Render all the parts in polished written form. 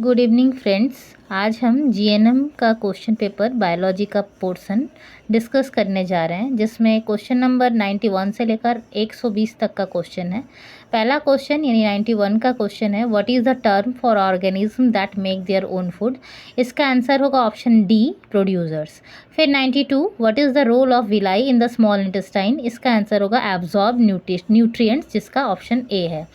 Good evening friends. आज हम GNM का क्वेश्चन पेपर बायोलॉजी का पोर्शन डिस्कस करने जा रहे हैं, जिसमें क्वेश्चन नंबर 91 से लेकर 120 तक का क्वेश्चन है। पहला क्वेश्चन यानी 91 का क्वेश्चन है, what is the term for organism that make their own food. इसका आंसर होगा ऑप्शन डी, प्रोड्यूसर्स। फिर 92, what is the role of villi in the small intestine. इसका आंसर होगा एब्जॉर्ब न्यूट्रिएंट्स, जिसका ऑप्शन ए है।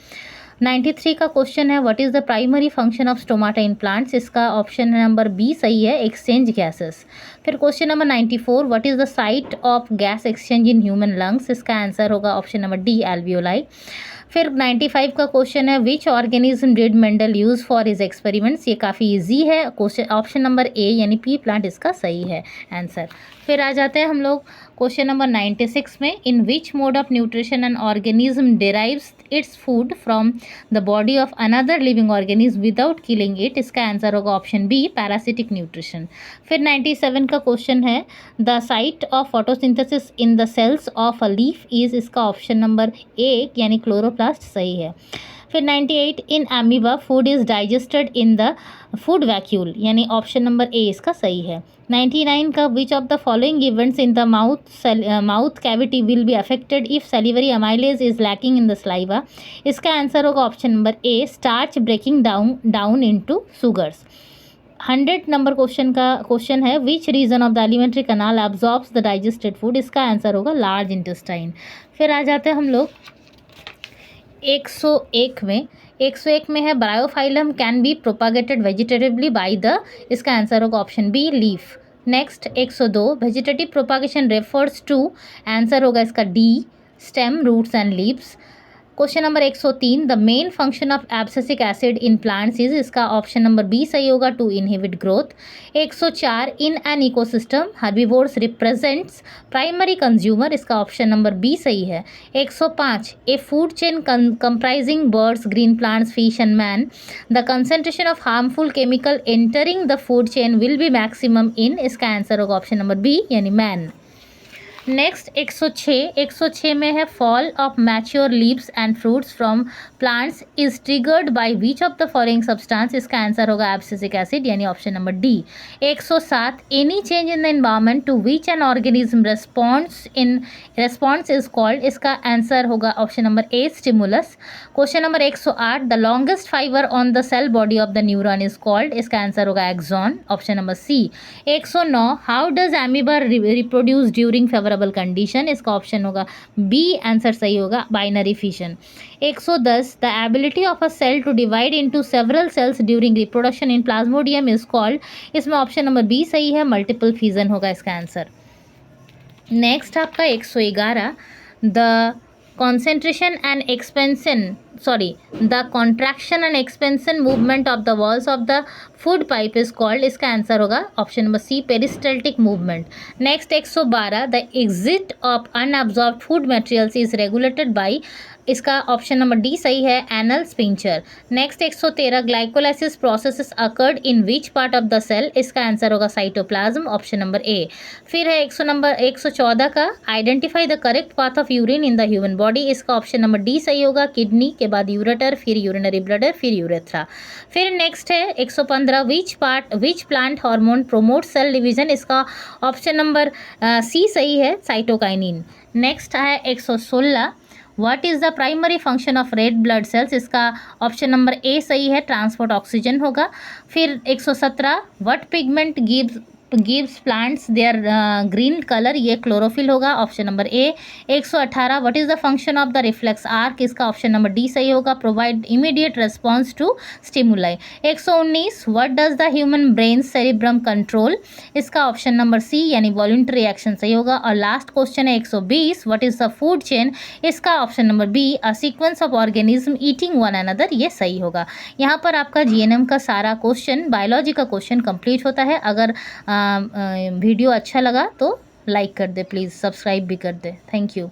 93 का question है, what is the primary function of stomata in plants. इसका ऑप्शन नंबर बी सही है, एक्सचेंज गैसेस। फिर question number 94, what is the site of gas exchange in human lungs. इसका answer होगा ऑप्शन नंबर डी, एल्वियोलाई। फिर 95 का question है, which organism did Mendel use for his experiments. ये काफ़ी इजी है, क्वेश्चन ऑप्शन नंबर ए यानी P plant इसका सही है आंसर। फिर आ जाते हैं हम लोग क्वेश्चन नंबर 96 में, in which mode of nutrition an organism derives its food from the body of another living organism without killing it. इसका आंसर होगा ऑप्शन बी, पैरासिटिक न्यूट्रिशन। फिर 97 का क्वेश्चन है, the site of photosynthesis in the cells of a leaf is. इसका option number A यानी chloroplast सही है। फिर 98, in amoeba food is digested in the food vacuole, यानी ऑप्शन नंबर ए इसका सही है। 99 का, which of the following events in the mouth cavity will be affected if salivary amylase is lacking in the saliva. इसका answer होगा option number A, starch breaking down into sugars. 100 number question है, which region of the alimentary canal absorbs the digested food. इसका answer होगा large intestine. फिर आ जाते हैं हम लोग 101 में। 101 में है, bryophyllum can be propagated vegetatively by the. इसका आंसर होगा option B, leaf. Next 102, vegetative propagation refers to. Answer होगा इसका D, stem, roots and leaves. Question number 103, the main function of abscisic acid in plants is. इसका option number B सही होगा, to inhibit growth. 104, in an ecosystem herbivores represents primary consumer. इसका option number B सही है। 105, a food chain comprising birds, green plants, fish and man, the concentration of harmful chemical entering the food chain will be maximum in. इसका answer होगा option number B यानी man. Next 106 में है, fall of mature leaves and fruits from plants is triggered by which of the following substance. इसका answer होगा abscisic acid यानी option number D. 107, any change in the environment to which an organism response is called. इसका answer होगा option number A, stimulus. Question number 108, the longest fibre on the cell body of the neuron is called. इसका answer होगा axon, option number C. 109, how does amoeba reproduce during favourable condition. इसका option होगा B, answer सही होगा, binary fission. 110, the ability of a cell to divide into several cells during reproduction in plasmodium is called. इसमें option number B सही है, multiple fission होगा इसका answer. Next आपका 111, the concentration and expansion the contraction and expansion movement of the walls of the food pipe is called। इसका answer होगा option number C, peristaltic movement. Next 112, the exit of unabsorbed food materials is regulated by. इसका option number D सही है, anal sphincter. Next 113, glycolysis processes occurred in which part of the cell. इसका answer होगा cytoplasm, option number A. फिर है 114 का, identify the correct path of urine in the human body. इसका option number D सही होगा, किडनी के बाद यूरेटर, फिर यूरिनरी ब्लडर, फिर यूरेथ्रा। फिर नेक्स्ट है 115, which plant hormone promote cell division. इसका ऑप्शन नंबर सी सही है, साइटोकाइनिन। नेक्स्ट है 116, what is the primary function of red blood cells. इसका ऑप्शन नंबर ए सही है, ट्रांसपोर्ट ऑक्सीजन होगा। फिर 117, what pigment gives plants their green colour. ये क्लोरोफिल होगा, option number A. 118, what is the function of the reflex arc. इसका option number D सही होगा, provide immediate response to stimuli. 119, what does the human brain cerebrum control. इसका option number C यानी voluntary action सही होगा। और last question है 120, what is the food chain. इसका option number B, a sequence of organism eating one another. ये सही होगा। यहाँ पर आपका जीएनएम का सारा क्वेश्चन, बायोलॉजी का क्वेश्चन कंप्लीट होता है। अगर वीडियो अच्छा लगा तो लाइक कर दे प्लीज़, सब्सक्राइब भी कर दे। Thank you.